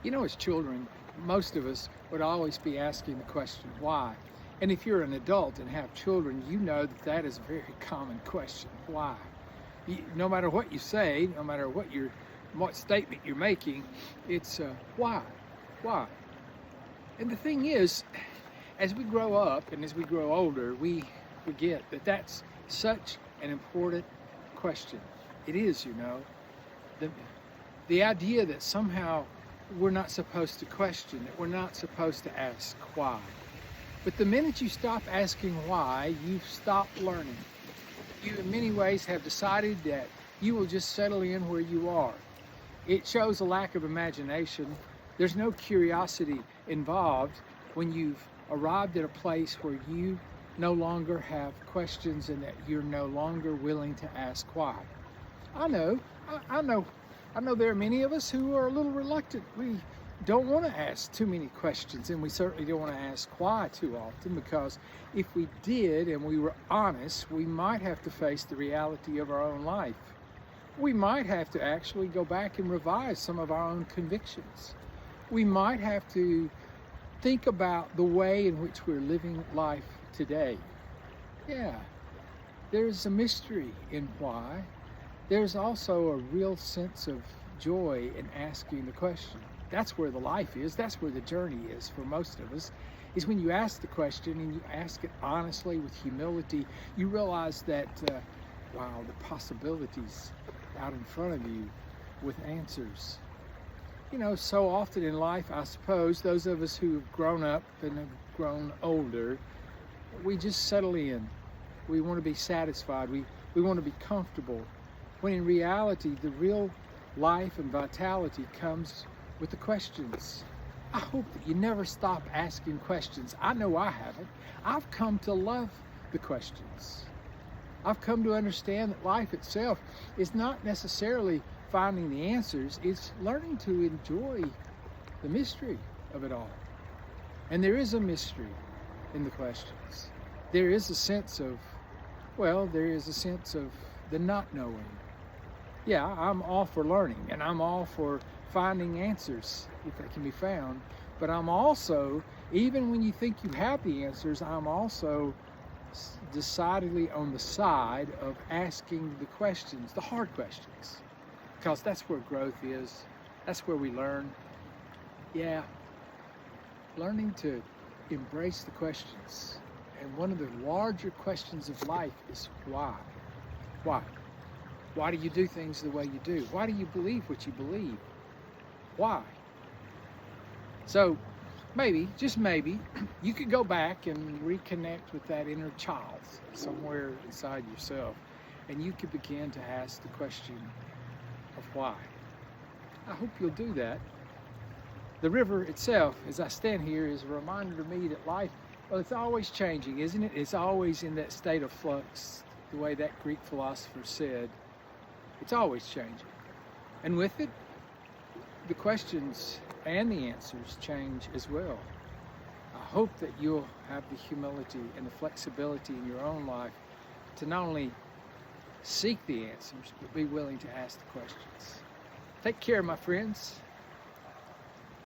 You know, as children, most of us would always be asking the question, why? And if you're an adult and have children, you know that that is a very common question, why? No matter what you say, no matter what statement you're making, it's why? Why? And the thing is, as we grow up and as we grow older, we forget that that's such an important question. It is, you know. The, the idea that somehow we're not supposed to question, that we're not supposed to ask why. But the minute you stop asking why, you've stopped learning. You, in many ways, have decided that you will just settle in where you are. It shows a lack of imagination. There's no curiosity involved when you've arrived at a place where you no longer have questions and that you're no longer willing to ask why. I know, I know there are many of us who are a little reluctant. We don't want to ask too many questions, and we certainly don't want to ask why too often, because if we did and we were honest, we might have to face the reality of our own life. We might have to actually go back and revise some of our own convictions. We might have to think about the way in which we're living life today. Yeah, there's a mystery in why. There's also a real sense of joy in asking the question. That's where the life is. That's where the journey is for most of us, is when you ask the question and you ask it honestly with humility, you realize that, wow, the possibilities out in front of you with answers. You know, so often in life, I suppose, those of us who have grown up and have grown older, we just settle in. We want to be satisfied. We want to be comfortable. When in reality, the real life and vitality comes with the questions. I hope that you never stop asking questions. I know I haven't. I've come to love the questions. I've come to understand that life itself is not necessarily finding the answers, it's learning to enjoy the mystery of it all. And there is a mystery in the questions. There is a sense of, the not knowing. Yeah, I'm all for learning and I'm all for finding answers if they can be found. But I'm also, even when you think you have the answers, I'm also decidedly on the side of asking the questions, the hard questions, because that's where growth is. That's where we learn. Yeah, learning to embrace the questions. And one of the larger questions of life is why? Why? Why do you do things the way you do? Why do you believe what you believe? Why? So maybe, just maybe, you could go back and reconnect with that inner child somewhere inside yourself, and you could begin to ask the question of why. I hope you'll do that. The river itself, as I stand here, is a reminder to me that life, well, it's always changing, isn't it? It's always in that state of flux, the way that Greek philosopher said. It's always changing. And with it, the questions and the answers change as well. I hope that you'll have the humility and the flexibility in your own life to not only seek the answers, but be willing to ask the questions. Take care, my friends.